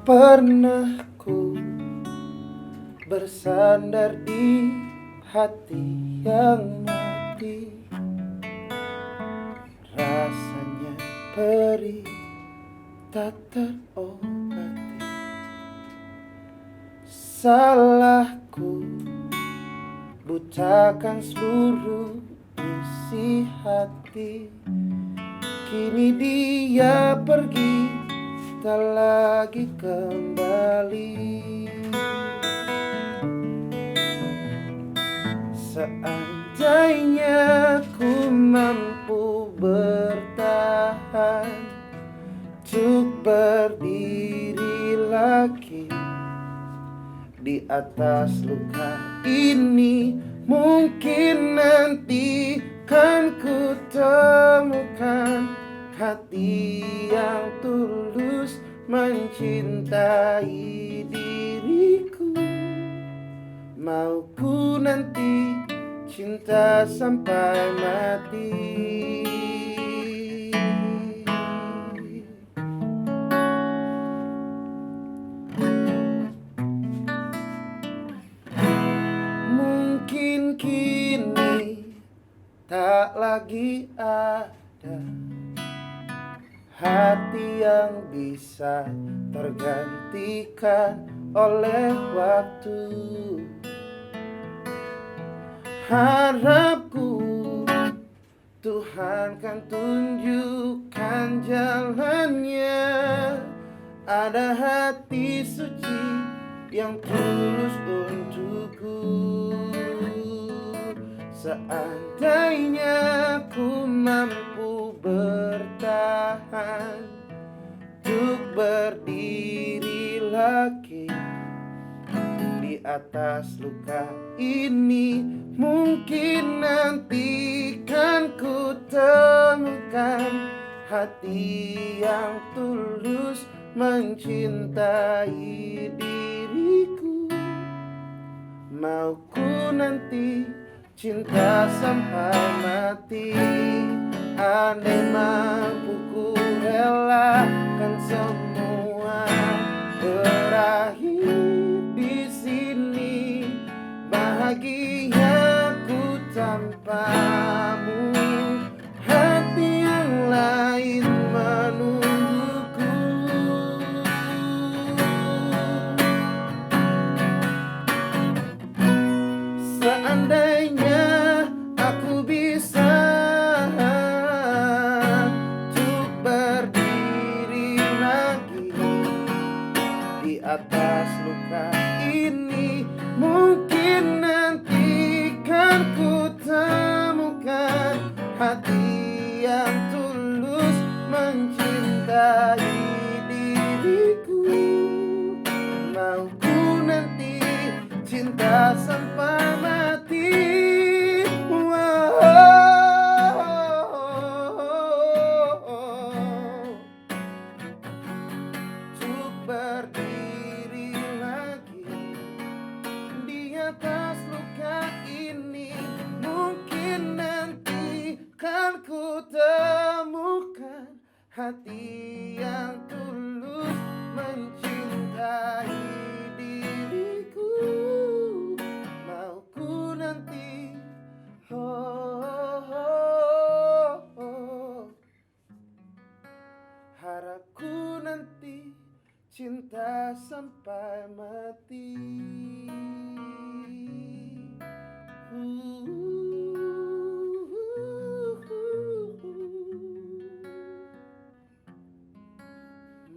Pernah ku bersandar di hati yang mati, rasanya perih tak terobati. Salahku butakan seluruh isi hati. Kini dia pergi, tak lagi kembali. Seandainya ku mampu bertahan untuk berdiri lagi di atas luka ini, mungkin nanti kan ku temukan hati yang tulus mencintai diriku. Mau ku nanti cinta sampai mati. Mungkin kini tak lagi ada hati yang bisa tergantikan oleh waktu. Harapku Tuhan kan tunjukkan jalannya. Ada hati suci yang tulus untukku. Seandainya ku mampu bertahan untuk berdiri lagi di atas luka ini, mungkin nanti kan ku temukan hati yang tulus mencintai diriku. Mau ku nanti cinta sampai mati. Andai mampu ku relakan semua berakhir di sini, bahagiaku tanpamu. Hati yang lain menungguku. Seandainya aku bisa untuk berdiri lagi di atas luka ini, mungkin nanti kan ku temukan hati yang tulus mencintai diriku. Mau ku nanti cinta sampai mati. Untuk berdiri lagi di atas luka ini, mungkin nanti kan ku temukan hati yang tulus mencintai diriku. Mau ku nanti harapku nanti cinta sampai mati.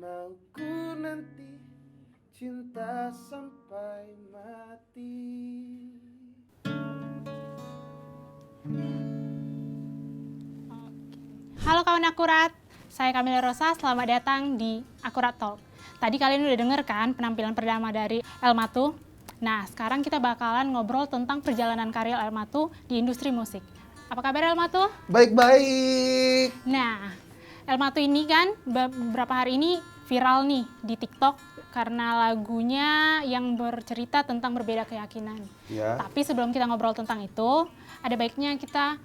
Mau ku nanti cinta sampai mati. Halo kawan Akurat, saya Kamila Rosa, selamat datang di Akurat Talk. Tadi kalian udah denger kan penampilan pertama dari Elmatu? Nah, sekarang kita bakalan ngobrol tentang perjalanan karir Elmatu di industri musik. Apa kabar Elmatu? Baik-baik. Nah, Elmatu ini kan beberapa hari ini viral nih di TikTok karena lagunya yang bercerita tentang berbeda keyakinan. Ya. Tapi sebelum kita ngobrol tentang itu, ada baiknya kita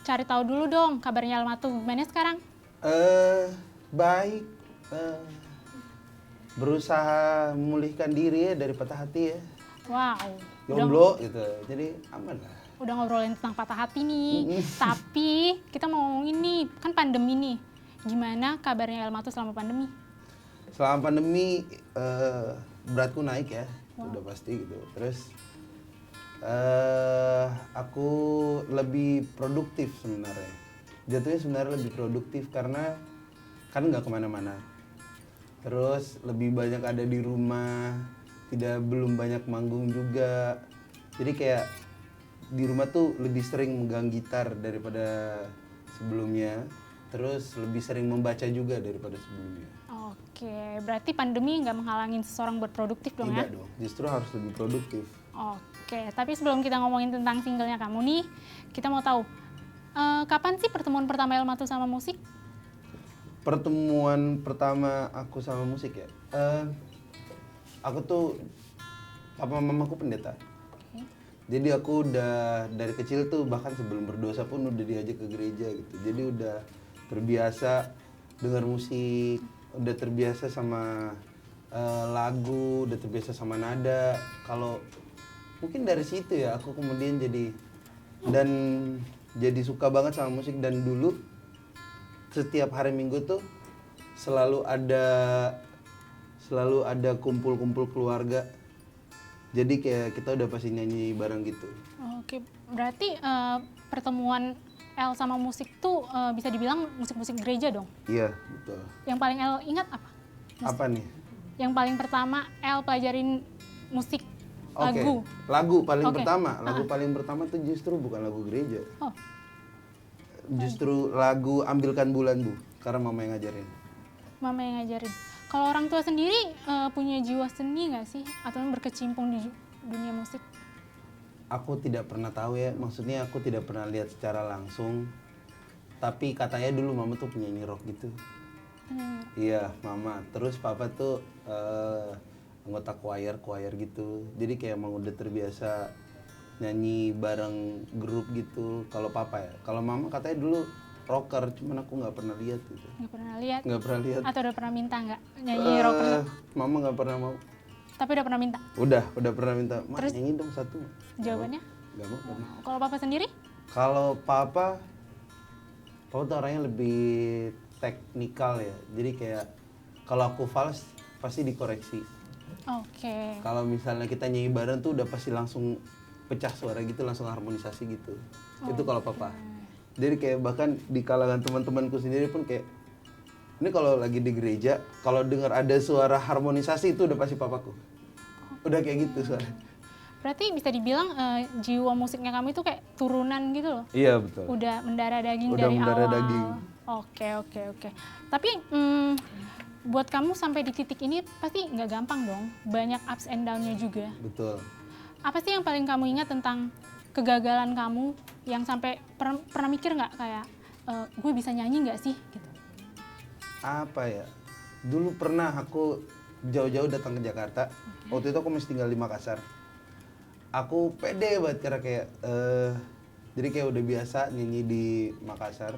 cari tahu dulu dong kabarnya Elmatu. Gimana sekarang? Baik. berusaha memulihkan diri ya dari patah hati ya. Wow. Jomblo gitu. Jadi aman lah. Udah ngobrolin tentang patah hati nih. Tapi kita mau ngomongin nih, kan pandemi nih. Gimana kabarnya Elma tuh selama pandemi? Selama pandemi beratku naik ya. Udah pasti gitu. Terus aku lebih produktif sebenarnya. Jatuhnya sebenarnya lebih produktif karena kan nggak kemana-mana. Terus lebih banyak ada di rumah, belum banyak manggung juga. Jadi kayak di rumah tuh lebih sering megang gitar daripada sebelumnya. Terus lebih sering membaca juga daripada sebelumnya. Oke, berarti pandemi nggak menghalangin seseorang buat produktif dong ya? Tidak dong, justru harus lebih produktif. Oke, tapi sebelum kita ngomongin tentang singlenya kamu nih, kita mau tahu kapan sih pertemuan pertama Elma tuh sama musik? Pertemuan pertama aku sama musik ya, aku tuh papa mamaku pendeta. Jadi aku udah dari kecil tuh bahkan sebelum berdosa pun udah diajak ke gereja gitu. Jadi udah terbiasa dengar musik, udah terbiasa sama lagu, udah terbiasa sama nada. Kalau mungkin dari situ ya aku kemudian jadi suka banget sama musik. Dan dulu setiap hari Minggu tuh selalu ada kumpul-kumpul keluarga. Jadi kayak kita udah pasti nyanyi bareng gitu. Oke, berarti pertemuan El sama musik tuh bisa dibilang musik-musik gereja dong? Iya, betul. Yang paling El ingat apa? Apa nih? Yang paling pertama El pelajarin musik Oke, lagu. lagu paling Oke. pertama. Lagu paling pertama tuh justru bukan lagu gereja. Oh, Justru lagu Ambilkan Bulan Bu, karena mama yang ngajarin. mama yang ngajarin. Kalau orang tua sendiri punya jiwa seni nggak sih? Atau berkecimpung di dunia musik? Aku tidak pernah tahu ya, maksudnya aku tidak pernah lihat secara langsung. Tapi katanya dulu mama tuh penyanyi rock gitu. Iya, mama. Terus papa tuh anggota choir gitu. Jadi kayak emang udah terbiasa nyanyi bareng grup gitu. Kalau papa ya. Kalau mama katanya dulu rocker, cuman aku nggak pernah lihat gitu. Nggak pernah lihat? Nggak pernah lihat. Atau udah pernah minta nggak nyanyi rocker? Mama nggak pernah mau. Tapi udah pernah minta? Udah pernah minta. Ma, Terus? nyanyi dong satu. Jawabannya? Nggak mau. Kalau papa sendiri? Kalau papa tuh orangnya lebih teknikal ya. Jadi kayak kalau aku fals pasti dikoreksi. Oke. Kalau misalnya kita nyanyi bareng tuh udah pasti langsung pecah suara gitu, langsung harmonisasi gitu. Itu kalau papa. Jadi kayak bahkan di kalangan teman-temanku sendiri pun kayak ini kalau lagi di gereja, kalau dengar ada suara harmonisasi itu udah pasti papaku. Udah kayak gitu suara. Berarti bisa dibilang jiwa musiknya kamu itu kayak turunan gitu loh? Iya betul. Udah mendarah daging Udah dari mendarah awal. daging. Oke. Tapi buat kamu sampai di titik ini pasti nggak gampang dong. Banyak ups and down-nya juga. Betul. Apa sih yang paling kamu ingat tentang kegagalan kamu yang sampai pernah mikir nggak kayak gue bisa nyanyi nggak sih gitu? Apa ya? Dulu pernah aku jauh-jauh datang ke Jakarta. Waktu itu aku masih tinggal di Makassar. Aku pede banget karena kayak jadi kayak udah biasa nyanyi di Makassar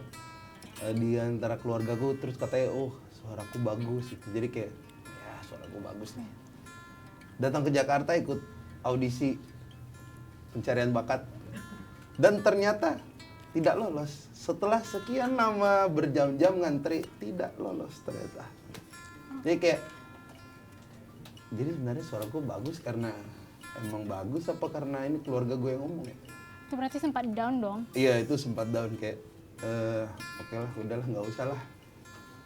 di antara keluargaku. Terus katanya suaraku bagus gitu. Jadi kayak ya suaraku bagus nih. Datang ke Jakarta ikut audisi pencarian bakat dan ternyata tidak lolos. Setelah sekian lama berjam-jam ngantri tidak lolos ternyata. Jadi sebenarnya suaraku bagus karena emang bagus apa karena ini keluarga gue yang ngomong ya? Itu berarti sempat down dong. Iya, itu sempat down kayak oke lah, udahlah nggak usah lah.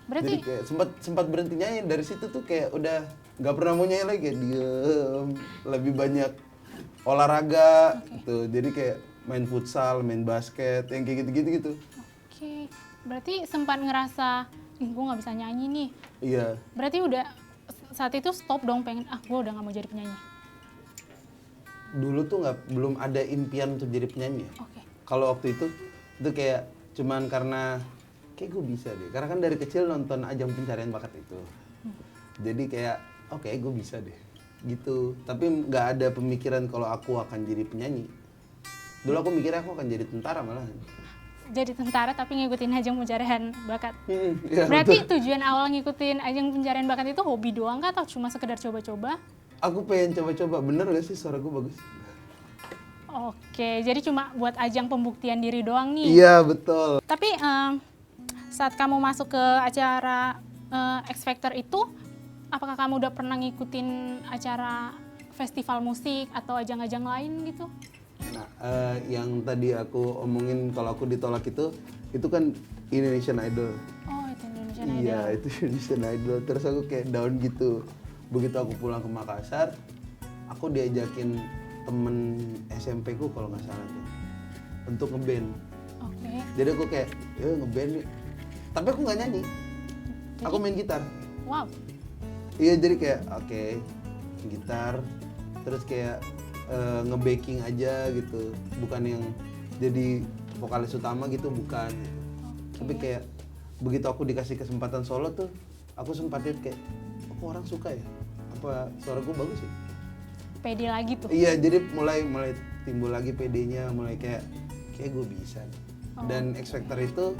Berarti Jadi kayak sempat berhenti nyanyi. Dari situ tuh kayak udah nggak pernah mau nyanyi lagi, kayak diem, lebih banyak olahraga gitu. Jadi kayak main futsal, main basket, yang kayak gitu-gitu. Oke. Berarti sempat ngerasa gue nggak bisa nyanyi nih. Iya. Berarti udah saat itu stop dong, pengen gue udah nggak mau jadi penyanyi. Dulu tuh belum ada impian untuk jadi penyanyi. Oke. Kalau waktu itu kayak cuman karena kayak gue bisa deh. Karena kan dari kecil nonton ajang pencarian bakat itu. Jadi kayak oke, gue bisa deh. Gitu. Tapi nggak ada pemikiran kalau aku akan jadi penyanyi. Dulu aku mikirnya aku akan jadi tentara malah. jadi tentara tapi ngikutin ajang pencarian bakat. Ya, Berarti betul. tujuan awal ngikutin ajang pencarian bakat itu hobi doang kah atau cuma sekedar coba-coba? Aku pengen coba-coba, bener gak sih suara gue bagus? Oke, jadi cuma buat ajang pembuktian diri doang nih. Iya betul. Tapi saat kamu masuk ke acara X Factor itu, apakah kamu udah pernah ngikutin acara festival musik atau ajang-ajang lain gitu? Nah, yang tadi aku omongin kalau aku ditolak itu kan Indonesian Idol. Oh, itu Indonesian Idol. Iya, itu Indonesian Idol. Terus aku kayak down gitu. Begitu aku pulang ke Makassar, aku diajakin temen SMP ku kalau nggak salah tuh untuk ngeband. Oke. Jadi aku kayak, ngeband nih. Tapi aku nggak nyanyi. Jadi? Aku main gitar. Wow. Iya, jadi kayak oke, gitar. Terus kayak nge-backing aja gitu. Bukan yang jadi vokalis utama gitu, bukan. Tapi kayak begitu aku dikasih kesempatan solo tuh, aku sempat lihat kayak, kok orang suka ya? Apa suara gue bagus ya? Pede lagi tuh. Iya, jadi mulai timbul lagi PD-nya, mulai kayak gue bisa. Oh. Dan X Factor itu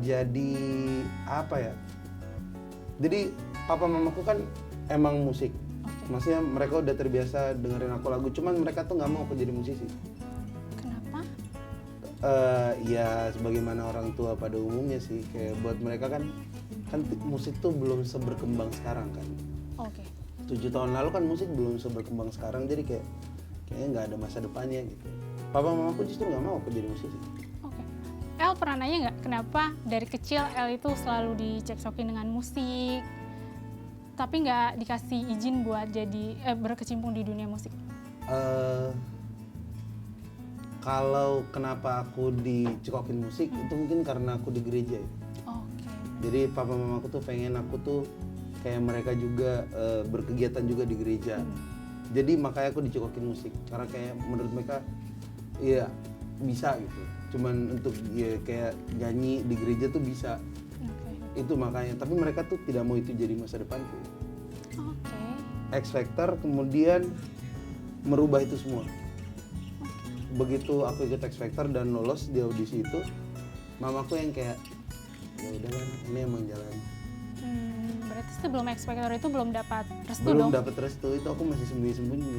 jadi apa ya? Jadi papa mamaku kan emang musik. Maksudnya mereka udah terbiasa dengerin aku lagu, cuman mereka tuh nggak mau aku jadi musisi. Kenapa? Ya sebagaimana orang tua pada umumnya sih, kayak buat mereka kan musik tuh belum seberkembang sekarang kan. Oke. 7 tahun lalu kan musik belum seberkembang sekarang, jadi kayaknya nggak ada masa depannya gitu. Papa mamaku justru nggak mau aku jadi musisi. Oke. El pernah nanya nggak kenapa dari kecil El itu selalu diceksokin dengan musik, tapi nggak dikasih izin buat jadi berkecimpung di dunia musik? Kalau kenapa aku dicekokin musik itu mungkin karena aku di gereja ya. Oke. Jadi papa mamaku tuh pengen aku tuh kayak mereka juga berkegiatan juga di gereja. Jadi makanya aku dicekokin musik karena kayak menurut mereka ya bisa gitu. Cuman untuk ya kayak nyanyi di gereja tuh bisa. Oke. Itu makanya, tapi mereka tuh tidak mau itu jadi masa depanku. Oke. X Factor kemudian merubah itu semua. Begitu aku ikut X Factor dan lolos di audisi itu, mamaku yang kayak ya udahlah, ini emang jalan. Berarti sebelum X Factor itu belum dapat restu Belum dong? dapat restu, itu aku masih sembunyi-sembunyi.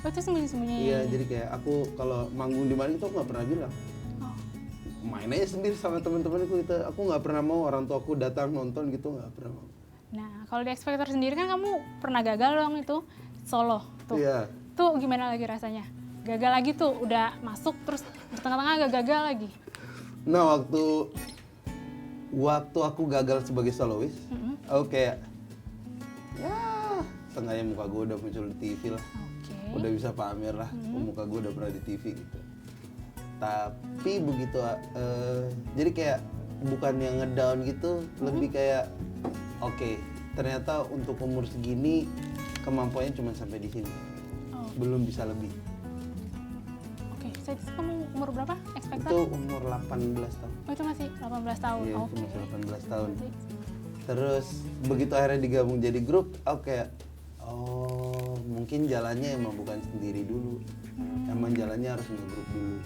Oh, itu sembunyi-sembunyi? Iya, jadi kayak aku kalau manggung di mana itu aku nggak pernah bilang. Oh. Main aja sendiri sama teman-temanku gitu. Aku nggak pernah mau orang tua aku datang nonton gitu, nggak pernah mau. Nah, kalau di X Factor sendiri kan kamu pernah gagal dong itu solo tuh. Iya. Tuh gimana lagi rasanya? Gagal lagi tuh, udah masuk terus di tengah-tengah agak gagal lagi. Nah, waktu aku gagal sebagai solois, aku kayak ya setengahnya muka gue udah muncul di TV lah. Oke. Udah bisa pamer lah, muka gue udah pernah di TV gitu. Tapi begitu, jadi kayak bukan yang ngedown gitu, lebih kayak oke, ternyata untuk umur segini kemampuannya cuma sampai di sini, Oh. belum bisa lebih. Oke, saat itu kamu umur berapa? X Factor? Itu umur 18 tahun. Oh, itu masih 18 tahun. Iya, Oke. itu masih 18 tahun. Berarti- Terus begitu akhirnya digabung jadi grup, aku kayak oh mungkin jalannya emang bukan sendiri dulu, emang jalannya harus ngegrup dulu.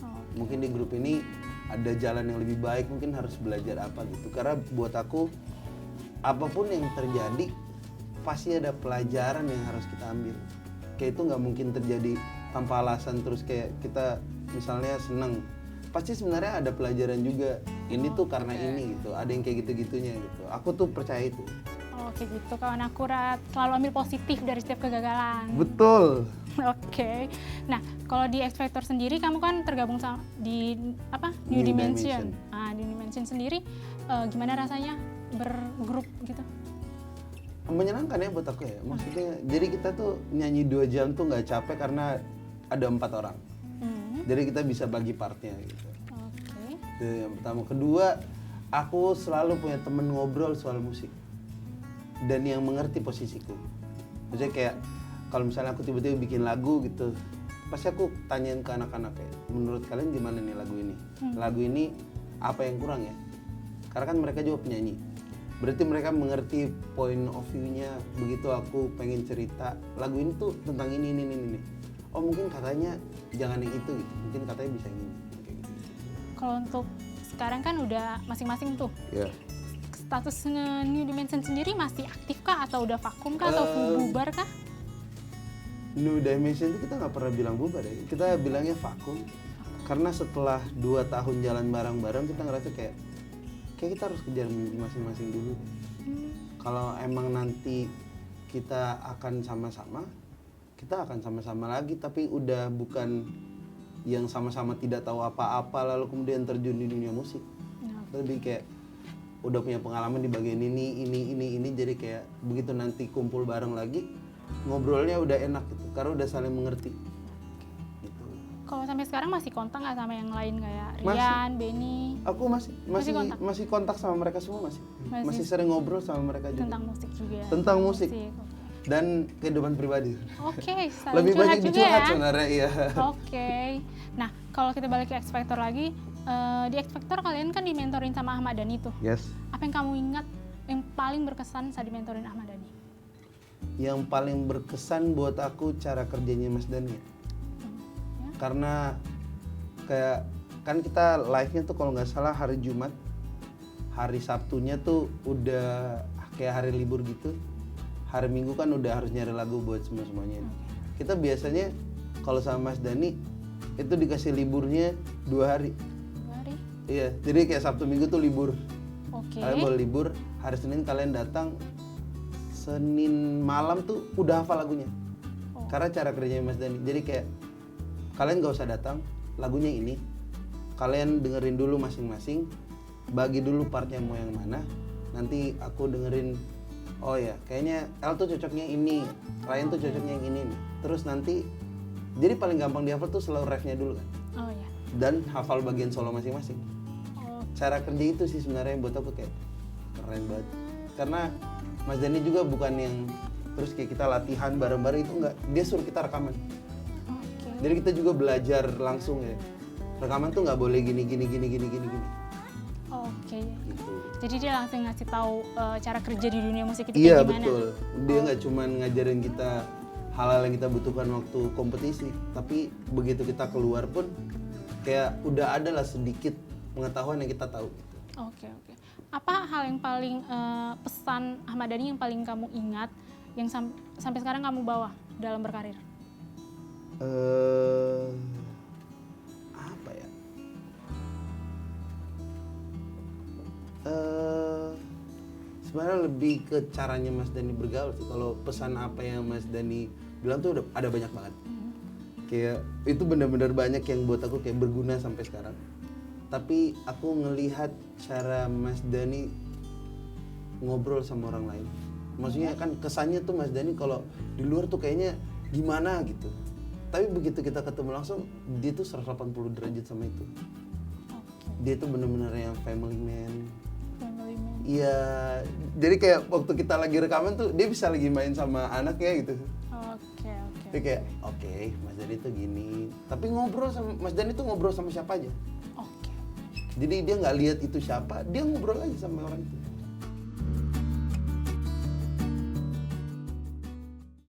Oh. Mungkin di grup ini ada jalan yang lebih baik, mungkin harus belajar apa gitu. Karena buat aku apapun yang terjadi pasti ada pelajaran yang harus kita ambil. Kayak itu nggak mungkin terjadi tanpa alasan terus kayak kita misalnya seneng. Pasti sebenarnya ada pelajaran juga. Ini tuh karena ini gitu. Ada yang kayak gitu-gitunya gitu. Aku tuh percaya itu. Oke gitu, kawan akurat. Selalu ambil positif dari setiap kegagalan. Betul. Oke. Nah, kalau di X Factor sendiri kamu kan tergabung sama di apa? New New Dimension. Dimension. Ah, di New Dimension sendiri gimana rasanya bergrup gitu? Menyenangkan ya buat aku ya. Maksudnya jadi kita tuh nyanyi 2 jam tuh nggak capek karena ada 4 orang. Jadi kita bisa bagi partnya gitu. Oke. Itu yang pertama. Kedua, aku selalu punya temen ngobrol soal musik dan yang mengerti posisiku. Maksudnya kayak kalau misalnya aku tiba-tiba bikin lagu gitu, pasti aku tanyain ke anak-anak kayak, menurut kalian gimana nih lagu ini? Lagu ini apa yang kurang ya? Karena kan mereka juga penyanyi. Berarti mereka mengerti point of view-nya. Begitu aku pengen cerita lagu ini tuh tentang ini. Oh mungkin katanya jangan yang itu gitu. Mungkin katanya bisa yang ini. Kayak gitu. Kalau untuk sekarang kan udah masing-masing tuh. Ya. Status New Dimension sendiri masih aktif kah atau udah vakum kah atau bubar kah? New Dimension itu kita nggak pernah bilang bubar ya, kita bilangnya vakum. Karena setelah 2 tahun jalan bareng-bareng kita ngerasa kayak kita harus kejar masing-masing dulu. Kalau emang nanti kita akan sama-sama, kita akan sama-sama lagi, tapi udah bukan yang sama-sama tidak tahu apa-apa lalu kemudian terjun di dunia musik. Lebih kayak udah punya pengalaman di bagian ini, jadi kayak begitu nanti kumpul bareng lagi, ngobrolnya udah enak gitu, karena udah saling mengerti. Gitu. Kalau sampai sekarang masih kontak nggak sama yang lain kayak Rian, Benny? Aku masih kontak sama mereka semua, masih sering ngobrol sama mereka juga. Tentang musik juga. Tentang musik. Dan kehidupan pribadi. Oke, lebih banyak dicurhat ya? sebenarnya, iya. Oke. Nah, kalau kita balik ke X Factor lagi, di X Factor kalian kan dimentorin sama Ahmad Dhani tuh. Yes. Apa yang kamu ingat yang paling berkesan saat dimentorin Ahmad Dhani? Yang paling berkesan buat aku cara kerjanya Mas Dhani. Ya. Karena kayak kan kita live-nya tuh kalau nggak salah hari Jumat, hari Sabtunya tuh udah kayak hari libur gitu. Hari Minggu kan udah harus nyari lagu buat semuanya. Kita biasanya kalau sama Mas Dhani itu dikasih liburnya 2 hari. 2 hari? Iya, jadi kayak Sabtu Minggu tuh libur. Oke. Kalian boleh libur, hari Senin kalian datang, Senin malam tuh udah hafal lagunya. Karena cara kerjanya Mas Dhani. Jadi kayak kalian gak usah datang, lagunya ini. Kalian dengerin dulu masing-masing, bagi dulu partnya mau yang mana. Nanti aku dengerin, oh ya kayaknya L tuh cocoknya ini, Ryan tuh cocoknya yang ini nih. Terus nanti, jadi paling gampang dihafal tuh selalu refnya dulu kan. Oh ya. Dan hafal bagian solo masing-masing. Cara kerja itu sih sebenarnya yang buat aku kayak keren banget. Karena Mas Dhani juga bukan yang terus kayak kita latihan bareng-bareng, itu enggak. Dia suruh kita rekaman. Jadi kita juga belajar langsung ya. Rekaman tuh nggak boleh gini. Oke. Gitu. Jadi dia langsung ngasih tahu cara kerja di dunia musik itu Iya, kayak gimana? Betul. Dia nggak cuman ngajarin kita hal-hal yang kita butuhkan waktu kompetisi, tapi begitu kita keluar pun kayak udah ada lah sedikit pengetahuan yang kita tahu. Oke. Apa hal yang paling pesan Ahmad Dhani yang paling kamu ingat yang sampai sekarang kamu bawa dalam berkarir? Apa ya? Sebenarnya lebih ke caranya Mas Dhani bergaul sih. Kalau pesan apa yang Mas Dhani bilang tuh ada banyak banget. Kayak itu benar-benar banyak yang buat aku kayak berguna sampai sekarang. Tapi aku ngelihat cara Mas Dhani ngobrol sama orang lain. Maksudnya kan kesannya tuh Mas Dhani kalau di luar tuh kayaknya gimana gitu. Tapi begitu kita ketemu langsung, dia tuh 180 derajat sama itu. Dia tuh bener-bener yang family man. Iya, jadi kayak waktu kita lagi rekaman tuh dia bisa lagi main sama anaknya gitu. Oke. Dia kayak, oke, Mas Dhani tuh gini. Tapi ngobrol sama Mas Dhani tuh ngobrol sama siapa aja. Oke. Jadi dia nggak lihat itu siapa, dia ngobrol aja sama orang itu.